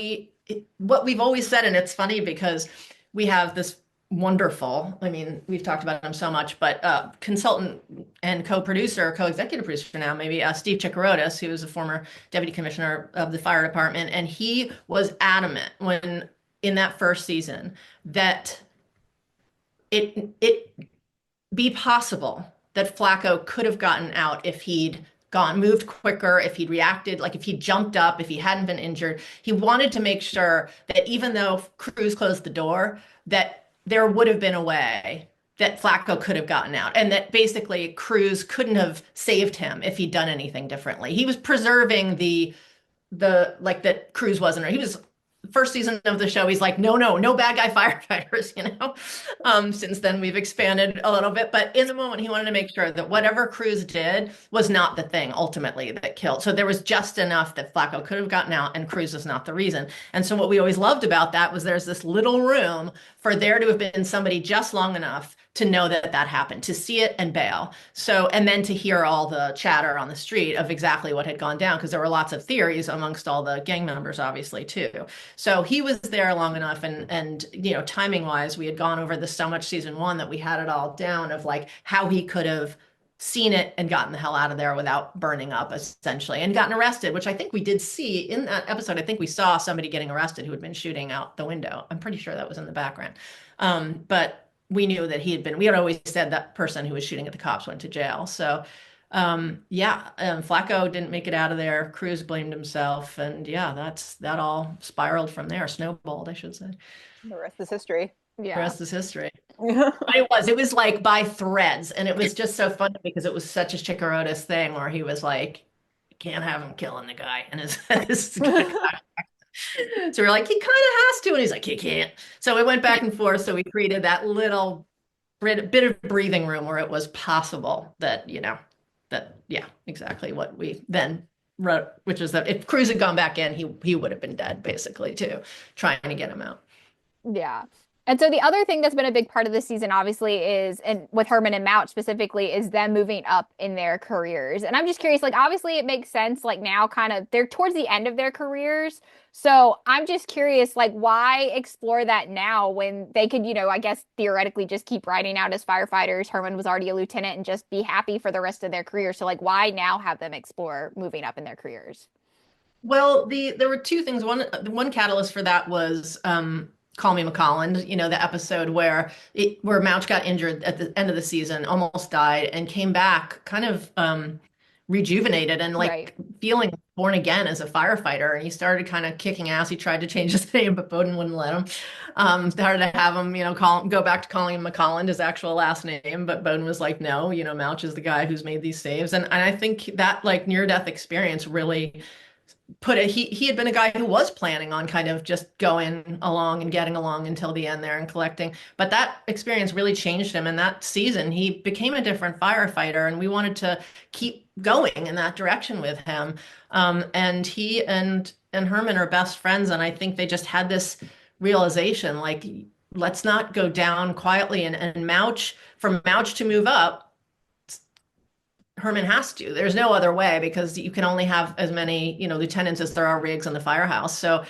what we've always said, and it's funny because we have this wonderful, I mean, we've talked about him so much, but consultant and co-producer, co-executive producer now, maybe Steve Chikarotis, who was a former deputy commissioner of the fire department. And he was adamant when in that first season that it be possible that Flacco could have gotten out if he'd moved quicker, if he'd reacted, like if he jumped up, if he hadn't been injured. He wanted to make sure that even though Cruz closed the door, that there would have been a way that Flacco could have gotten out, and that basically Cruz couldn't have saved him if he'd done anything differently. He was preserving the like that Cruz wasn't. He was first season of the show, he's like, no bad guy firefighters, Since then, we've expanded a little bit. But in the moment, he wanted to make sure that whatever Cruz did was not the thing ultimately that killed. So there was just enough that Flacco could have gotten out, and Cruz was not the reason. And so what we always loved about that was there's this little room for there to have been somebody just long enough to know that happened, to see it and bail. So, and then to hear all the chatter on the street of exactly what had gone down, because there were lots of theories amongst all the gang members, obviously, too. So he was there long enough, and timing wise, we had gone over this so much season one that we had it all down of like how he could have seen it and gotten the hell out of there without burning up, essentially, and gotten arrested, which I think we did see in that episode. I think we saw somebody getting arrested who had been shooting out the window. I'm pretty sure that was in the background. But we knew that we had always said that person who was shooting at the cops went to jail. So, Flacco didn't make it out of there. Cruz blamed himself. And yeah, that all spiraled from there, snowballed, I should say. The rest is history. The Yeah. rest is history. But it was like by threads. And it was just so funny because it was such a Chikorotis thing where he was like, can't have him killing the guy. And his so we're like, he kind of has to. And he's like, he can't. So it went back and forth. So we created that little bit of breathing room where it was possible that, yeah, exactly what we then wrote, which is that if Cruz had gone back in, he would have been dead, basically, too, trying to get him out. Yeah. And so the other thing that's been a big part of this season, obviously, is, and with Herman and Mouch specifically, is them moving up in their careers. And I'm just curious, like, obviously it makes sense, like now kind of they're towards the end of their careers. So I'm just curious, like, why explore that now when they could, I guess theoretically just keep riding out as firefighters. Herman was already a lieutenant and just be happy for the rest of their career. So like, why now have them explore moving up in their careers? Well, there were two things. One catalyst for that was Call Me McColland, the episode where Mouch got injured at the end of the season, almost died, and came back kind of rejuvenated and like Right. feeling born again as a firefighter. And he started kind of kicking ass. He tried to change his name, but Bowden wouldn't let him. Started to have him, go back to calling him McColland, his actual last name. But Bowden was like, no, Mouch is the guy who's made these saves. And I think that like near-death experience really he had been a guy who was planning on kind of just going along and getting along until the end there and collecting. But that experience really changed him. And that season, he became a different firefighter, and we wanted to keep going in that direction with him. And he and Herman are best friends. And I think they just had this realization, like, let's not go down quietly. And for Mouch to move up, Herman has to. There's no other way because you can only have as many, lieutenants as there are rigs in the firehouse. So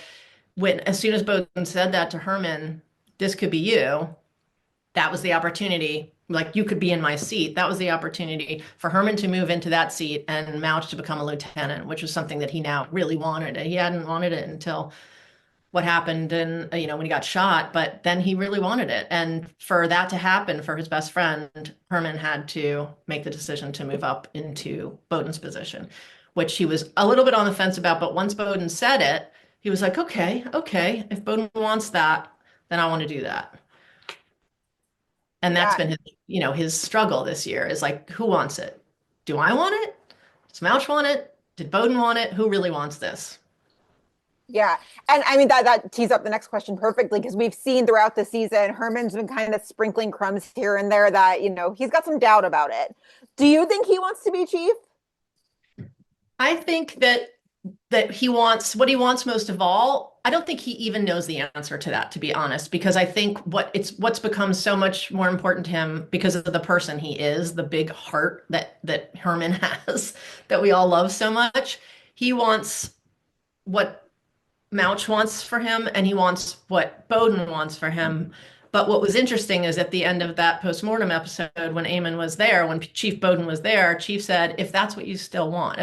as soon as Bowden said that to Herman, this could be you, that was the opportunity. Like, you could be in my seat. That was the opportunity for Herman to move into that seat and Mouch to become a lieutenant, which was something that he now really wanted. He hadn't wanted it until what happened and when he got shot, but then he really wanted it. And for that to happen for his best friend, Herman had to make the decision to move up into Bowden's position, which he was a little bit on the fence about. But once Bowden said it, he was like, okay, if Bowden wants that, then I want to do that. And that's been his struggle this year is like, who wants it? Do I want it? Does Mouch want it? Did Bowden want it? Who really wants this? Yeah. And I mean, that tees up the next question perfectly, because we've seen throughout the season, Herman's been kind of sprinkling crumbs here and there that, he's got some doubt about it. Do you think he wants to be chief? I think that he wants what he wants most of all. I don't think he even knows the answer to that, to be honest, because I think what's become so much more important to him because of the person he is, the big heart that Herman has, that we all love so much. He wants what Mouch wants for him, and he wants what Bowden wants for him. But what was interesting is at the end of that postmortem episode, when Eamon was there, when Chief Bowden was there, Chief said, if that's what you still want,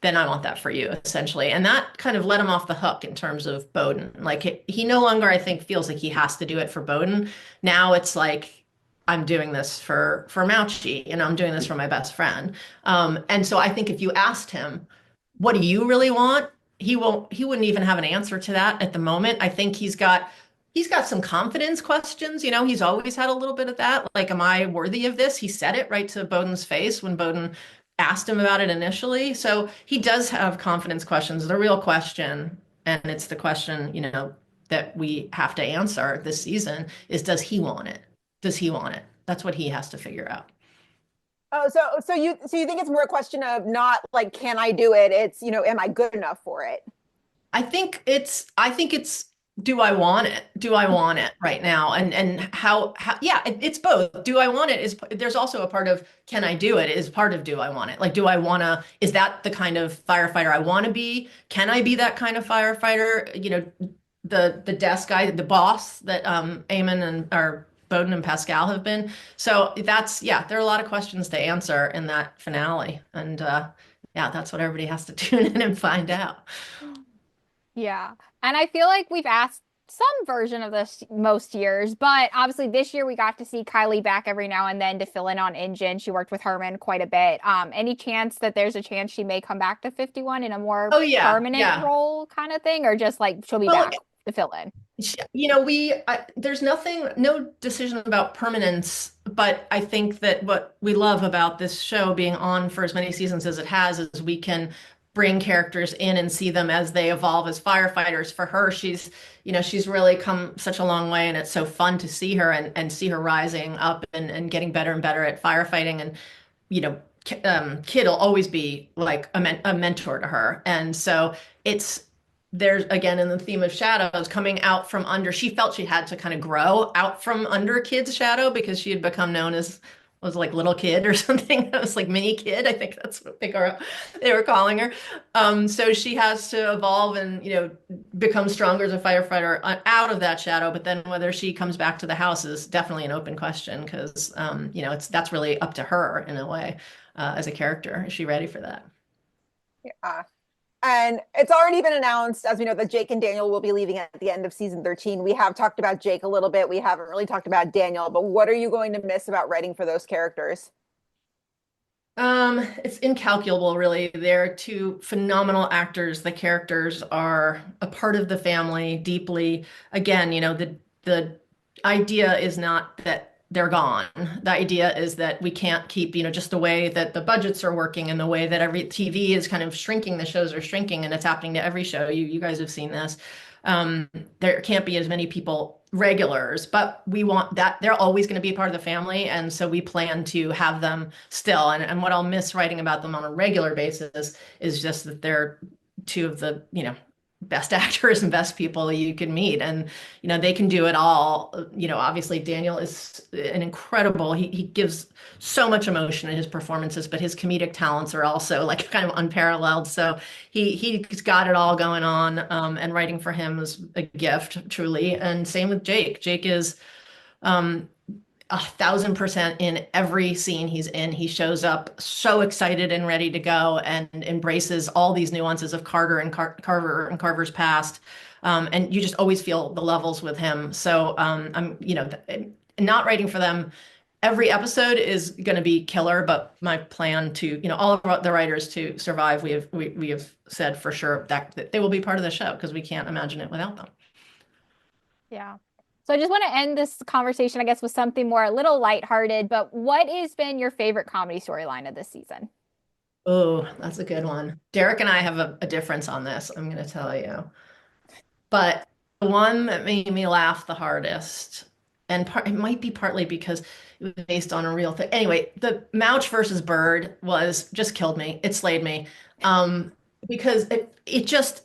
then I want that for you, essentially. And that kind of let him off the hook in terms of Bowden. Like, he no longer, I think, feels like he has to do it for Bowden. Now it's like, I'm doing this for Mouchie, and I'm doing this for my best friend. And so I think if you asked him, what do you really want? He wouldn't even have an answer to that at the moment. I think he's got some confidence questions. He's always had a little bit of that. Like, am I worthy of this? He said it right to Bowden's face when Bowden asked him about it initially. So he does have confidence questions. The real question, and it's the question, that we have to answer this season is, does he want it? Does he want it? That's what he has to figure out. Oh, so you think it's more a question of not like, can I do it? It's, am I good enough for it? I think it's, do I want it? Do I want it right now? And how yeah, it's both. Do I want it there's also a part of, can I do it is part of, do I want it? Like, do I want to, is that the kind of firefighter I want to be? Can I be that kind of firefighter? The desk guy, the boss that Eamon and or Bowden and Pascal have been. So that's, yeah, there are a lot of questions to answer in that finale. And yeah, that's what everybody has to tune in and find out. Yeah. And I feel like we've asked some version of this most years, but obviously this year we got to see Kylie back every now and then to fill in on Engine. She worked with Herman quite a bit. Any chance that there's a chance she may come back to 51 in a more Oh yeah, permanent yeah. role kind of thing, or just like she'll be Well, back to fill in? there's no decision about permanence, but I think that what we love about this show being on for as many seasons as it has is we can bring characters in and see them as they evolve as firefighters. For her, she's really come such a long way, and it's so fun to see her and see her rising up and getting better and better at firefighting. And you know, Kid will always be like a mentor to her. And so it's there's again in the theme of shadows coming out from under. She felt she had to kind of grow out from under Kid's shadow because she had become known as was like little kid or something. That was like mini kid. I think that's what they were calling her. So she has to evolve and become stronger as a firefighter out of that shadow. But then whether she comes back to the house is definitely an open question because that's really up to her in a way as a character. Is she ready for that? Yeah. And it's already been announced, as we know, that Jake and Daniel will be leaving at the end of season 13. We have talked about Jake a little bit. We haven't really talked about Daniel, but what are you going to miss about writing for those characters? It's incalculable, really. They're two phenomenal actors. The characters are a part of the family deeply. Again, the idea is not that they're gone. The idea is that we can't keep, just the way that the budgets are working and the way that every TV is kind of shrinking, the shows are shrinking, and it's happening to every show. You guys have seen this. There can't be as many people regulars, but we want that they're always going to be part of the family. And so we plan to have them still. And what I'll miss writing about them on a regular basis is just that they're two of the, best actors and best people you can meet. And, they can do it all. Obviously Daniel is an incredible, he gives so much emotion in his performances, but his comedic talents are also like kind of unparalleled. So he's got it all going on. And writing for him was a gift, truly. And same with Jake. Jake is, 1,000% in every scene he's in. He shows up so excited and ready to go and embraces all these nuances of Carter and Carver and Carver's past. And you just always feel the levels with him. So not writing for them every episode is going to be killer, but my plan to, all of the writers to survive, we have said for sure that they will be part of the show because we can't imagine it without them. Yeah. So I just want to end this conversation, I guess, with something more a little lighthearted, but what has been your favorite comedy storyline of this season? Oh, that's a good one. Derek and I have a difference on this, I'm going to tell you. But the one that made me laugh the hardest, and it might be partly because it was based on a real thing. Anyway, the Mouch versus Bird was just killed me. It slayed me. Because it just,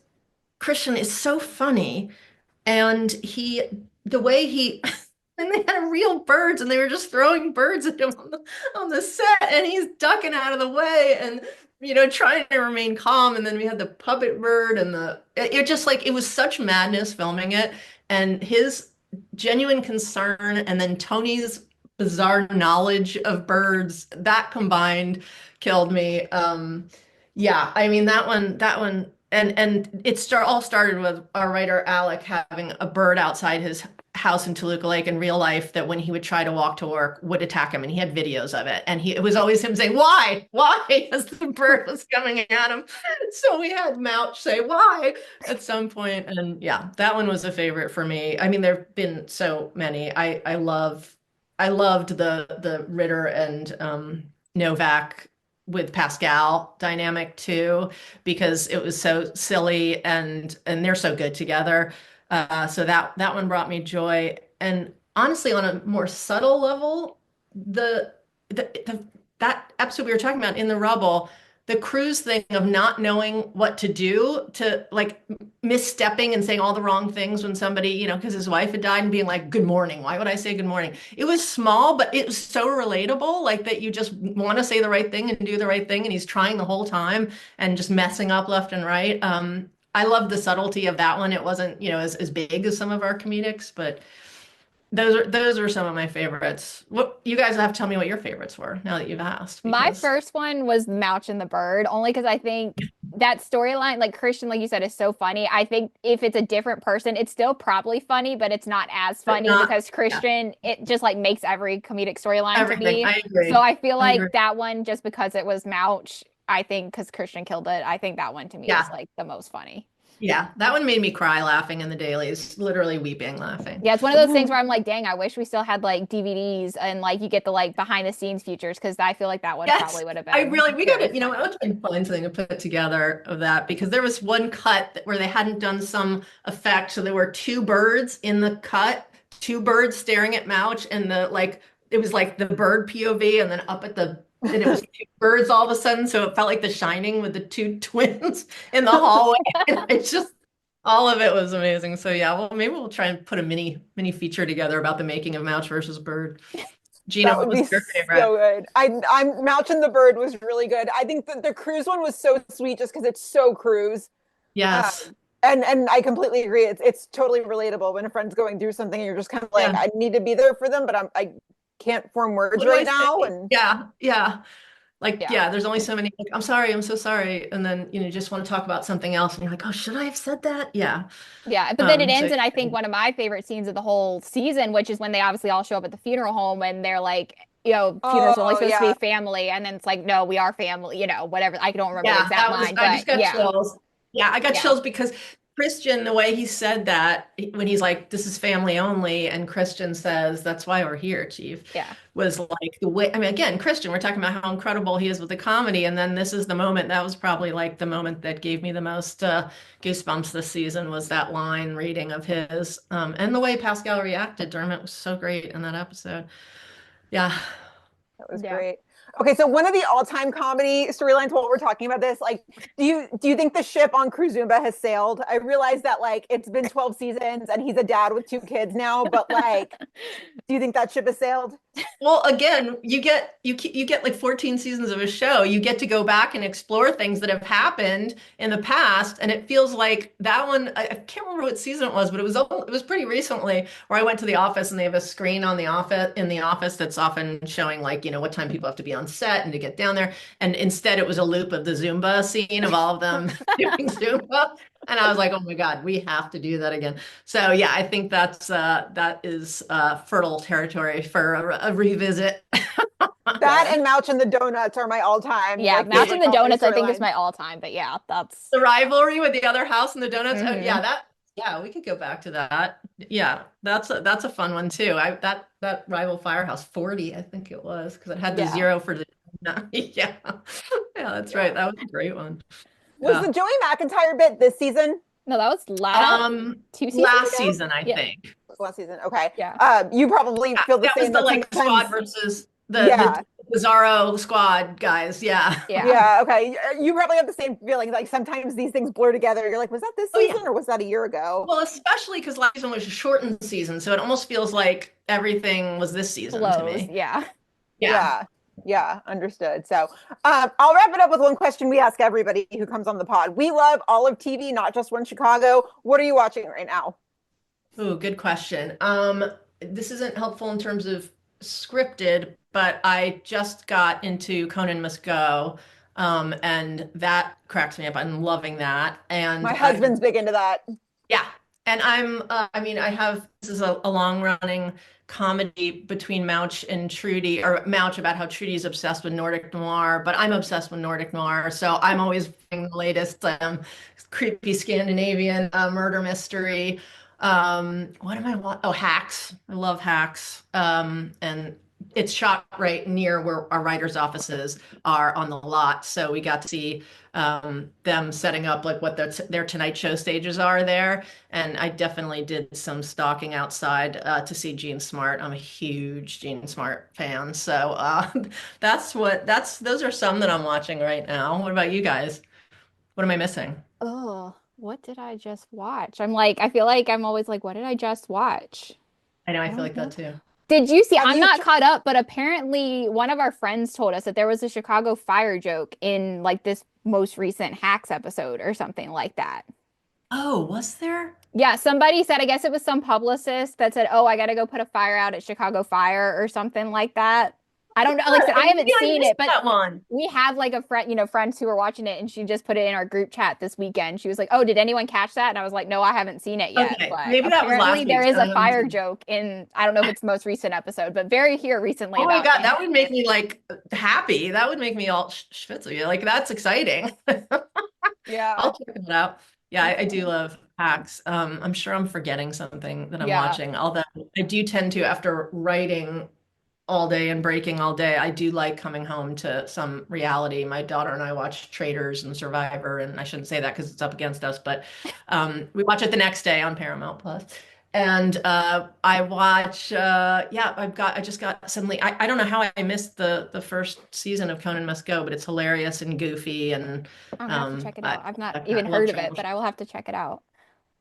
Christian is so funny. And the way and they had real birds and they were just throwing birds at him on the set and he's ducking out of the way and, trying to remain calm. And then we had the puppet bird and it just like, it was such madness filming it and his genuine concern and then Tony's bizarre knowledge of birds that combined killed me. Yeah, I mean that one, and all started with our writer Alec having a bird outside his house in Toluca Lake in real life that when he would try to walk to work would attack him, and he had videos of it, and it was always him saying why as the bird was coming at him. So we had Mouch say why at some point, and yeah, that one was a favorite for me. I mean, there've been so many. I loved the Ritter and Novak with Pascal dynamic too, because it was so silly and they're so good together. So that one brought me joy. And honestly, on a more subtle level, that episode we were talking about in the rubble, the cruise thing of not knowing what to do, to like misstepping and saying all the wrong things when somebody, because his wife had died and being like, good morning. Why would I say good morning? It was small, but it was so relatable, like that you just want to say the right thing and do the right thing. And he's trying the whole time and just messing up left and right. I love the subtlety of that one. It wasn't, as big as some of our comedics, but those are some of my favorites. What you guys have to tell me what your favorites were now that you've asked, My because first one was Mouch and the Bird, only because I think that storyline, like Christian, like you said, is so funny. I think if it's a different person, it's still probably funny, but it's not as but funny not because yeah, Christian, it just like makes every comedic storyline to everything. me. I So agree. I feel I agree. like that one, just because it was Mouch, I think because Christian killed it, I think that one to me is Yeah. like the most funny. Yeah. That one made me cry laughing in the dailies, literally weeping laughing. Yeah, it's one of those things Ooh, where I'm like, dang, I wish we still had like DVDs and like you get the like behind the scenes features because I feel like that one Yes, probably would have I been really, we got very to, I funny. want to try and find something to put together of that because there was one cut where they hadn't done some effect. So there were two birds in the cut, two birds staring at Mouch, and it was like the bird POV, and then up at and it was two birds all of a sudden. So it felt like The Shining with the two twins in the hallway. And it's just, all of it was amazing. So yeah, well, maybe we'll try and put a mini feature together about the making of Mouch versus Bird. Gina, that what would was be your favorite? so good. I'm Mouch and the Bird was really good. I think the cruise one was so sweet just because it's so cruise. Yes. Um, and I completely agree. It's totally relatable when a friend's going through something and you're just kind of like, Yeah. I need to be there for them, but I can't form words What do I right now. say? And Yeah, yeah. Like, Yeah. yeah, there's only so many, like, I'm sorry, I'm so sorry. And then, you just want to talk about something else. And you're like, oh, should I have said that? Yeah. Yeah, but then it So ends, and I think one of my favorite scenes of the whole season, which is when they obviously all show up at the funeral home and they're like, funerals are only oh supposed to be yeah, family, and then it's like, no, we are family, whatever. I don't remember the yeah, exact line, I but just got yeah, chills. Yeah, I got yeah, chills because Christian, the way he said that, when he's like, this is family only, and Christian says, that's why we're here, Chief, yeah. was like the way, I mean, again, Christian, we're talking about how incredible he is with the comedy. And then this is the moment, that was probably like the moment that gave me the most goosebumps this season was that line reading of his. And the way Pascal reacted during it was so great in that episode. Yeah. that was Yeah. great. Okay, so one of the all-time comedy storylines while we're talking about this, like, do you think the ship on Cruzumba has sailed? I realize that like it's been 12 seasons and he's a dad with two kids now, but like, do you think that ship has sailed? Well, again, you get like 14 seasons of a show. You get to go back and explore things that have happened in the past, and it feels like that one. I can't remember what season it was, but it was pretty recently where I went to the office and they have a screen on the office in the office that's often showing like what time people have to be on set and to get down there. And instead, it was a loop of the Zumba scene of all of them doing Zumba. And I was like, oh my God, we have to do that again. So yeah, I think that is fertile territory for a revisit. That and Mouch and the Donuts are my all-time Yeah, like Match favorite and the comedy Donuts, I think, is storylines. my all-time, but yeah, that's The rivalry with the other house and the donuts. Oh, hmm yeah, we could go back to that. Yeah, that's a fun one too. That rival firehouse 40, I think it was, because it had the yeah, zero for the yeah. Yeah, that's right. Yeah. That was a great one. Was Yeah. the Joey McIntyre bit this season? no, that was last 2 seasons Last ago. season, I Yeah, think. Last season. Okay. yeah, You probably Yeah, feel the that was same the that like squad sometimes, versus yeah, the Bizarro squad guys. Yeah. yeah. yeah, okay. You probably have the same feeling. Like sometimes these things blur together. You're like, was that this Oh yeah. season or was that a year ago? Well, especially because last season was a shortened season, so it almost feels like everything was this season to Flows, me. yeah. Yeah. Yeah. Yeah, understood. So I'll wrap it up with one question we ask everybody who comes on the pod. We love all of TV, not just One Chicago. What are you watching right now? Ooh, good question. This isn't helpful in terms of scripted, but I just got into Conan Must Go, and that cracks me up. I'm loving that, My and husband's big into that. yeah, and I mean, this is a long running comedy between Mouch and Trudy, or Mouch about how Trudy's obsessed with Nordic noir, but I'm obsessed with Nordic noir. So I'm always bringing the latest creepy Scandinavian murder mystery. What am I watching? Oh, Hacks. I love Hacks. And it's shot right near where our writers' offices are on the lot. So we got to see them setting up like what their Tonight Show stages are there. And I definitely did some stalking outside to see Gene Smart. I'm a huge Gene Smart fan. So those are some that I'm watching right now. What about you guys? What am I missing? Oh, what did I just watch? I'm like, I feel like I'm always like, what did I just watch? I know, I I feel don't like that know. too. Did you see? Have I'm you not caught up, but apparently one of our friends told us that there was a Chicago fire joke in like this most recent Hacks episode or something like that. Oh, was there? Yeah, somebody said, I guess it was some publicist that said, "Oh, I got to go put a fire out at Chicago Fire or something like that." I don't know. Like I said, I Maybe haven't I seen missed it, but that one. we have like a friend, friends who were watching it, and she just put it in our group chat this weekend. She was like, "Oh, did anyone catch that?" And I was like, "No, I haven't seen it yet." Okay, But maybe that was apparently last there week's is and a I haven't fire seen it. joke in, I don't know if it's the most recent episode, but very here recently Oh my about God, that would make family. me like happy. That would make me all schwitzy. Like that's exciting. Yeah. I'll check it out. Yeah, That's I do funny. love hacks. I'm sure I'm forgetting something that I'm Yeah. watching. Although I do tend to, after writing all day and breaking all day, I do like coming home to some reality. My daughter and I watch Traders and Survivor, and I shouldn't say that because it's up against us, but we watch it the next day on Paramount Plus. And I watch, yeah, I just got suddenly, I don't know how I missed the first season of Conan Must Go, but it's hilarious and goofy, and I'm gonna have to check it I, out. I've not I even love heard of it, travel. but I will have to check it out.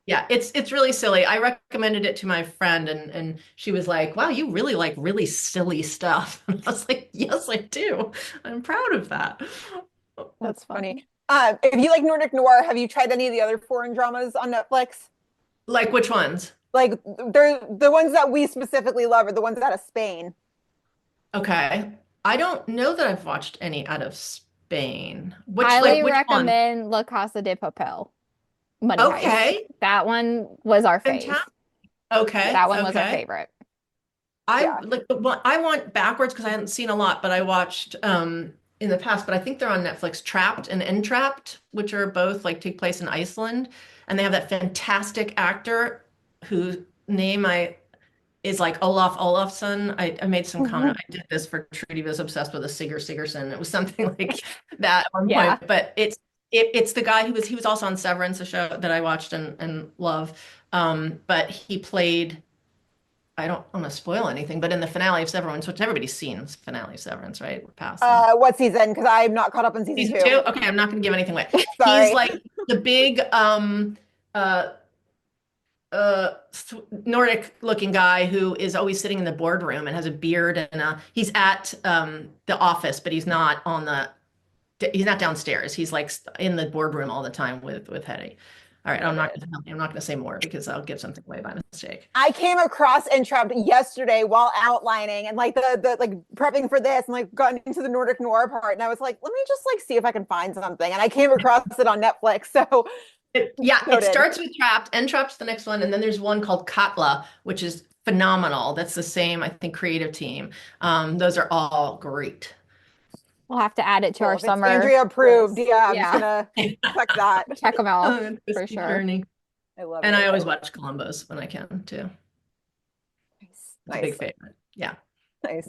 Yeah, it's really silly. I recommended it to my friend, and she was like, "Wow, you really like really silly stuff." And I was like, "Yes, I do. I'm proud of that." That's funny. If you like Nordic noir, have you tried any of the other foreign dramas on Netflix? Like which ones? Like they're the ones that we specifically love are the ones out of Spain. Okay. I don't know that I've watched any out of Spain. Highly Which one? recommend La Casa de Papel, Money Heist. Okay. That one was our fave. Fantastic. Okay. That one was our Okay. favorite. I Yeah. like the one I want backwards because I hadn't seen a lot, but I watched in the past, but I think they're on Netflix, Trapped and Entrapped, which are both like take place in Iceland. And they have that fantastic actor whose name I is like Olaf Olafsson. I made some comment. I did this for Trudy was obsessed with a Sigurdsson. It was something like that at one Yeah. point, but it's the guy he was also on Severance, a show that I watched and love. But he played I don't want to spoil anything, but in the finale of Severance, which everybody's seen finale of Severance, right? We're past that. What season? Because I'm not caught up in season Season two. two? Okay, I'm not going to give anything away. He's Sorry. like the big uh Nordic looking guy who is always sitting in the boardroom and has a beard and he's at the office, but he's not downstairs. He's like in the boardroom all the time with Hetty. All right, Love it. I'm not going to say more because I'll give something away by mistake. I came across Entrapped yesterday while outlining and like the like prepping for this and like got into the Nordic noir part and I was like, let me just like see if I can find something. And I came across it on Netflix. So Yeah, it noted. starts with Trapped, and Trapped's the next one, and then there's one called Katla, which is phenomenal. That's the same, I think, creative team. Those are all great. We'll have to add it to Cool. our If it's summer Andrea approved, list. yeah, I'm just Yeah. gonna check that. Check them out for Interesting sure. journey. I love And I it. always watch Columbus when I can too. Nice. It's a big Nice. favorite. Yeah. Nice.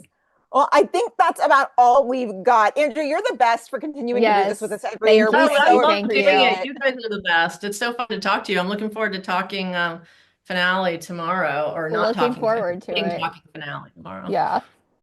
Well, I think that's about all we've got. Andrew, you're the best for continuing to do this with Yes. us every year. Thank We you. Oh, I Thank you. so love Thank doing appreciate you. it. it. You guys are the best. It's so fun to talk to you. I'm looking forward to talking finale tomorrow, or not Looking talking finale, forward to it. talking finale tomorrow. Yeah.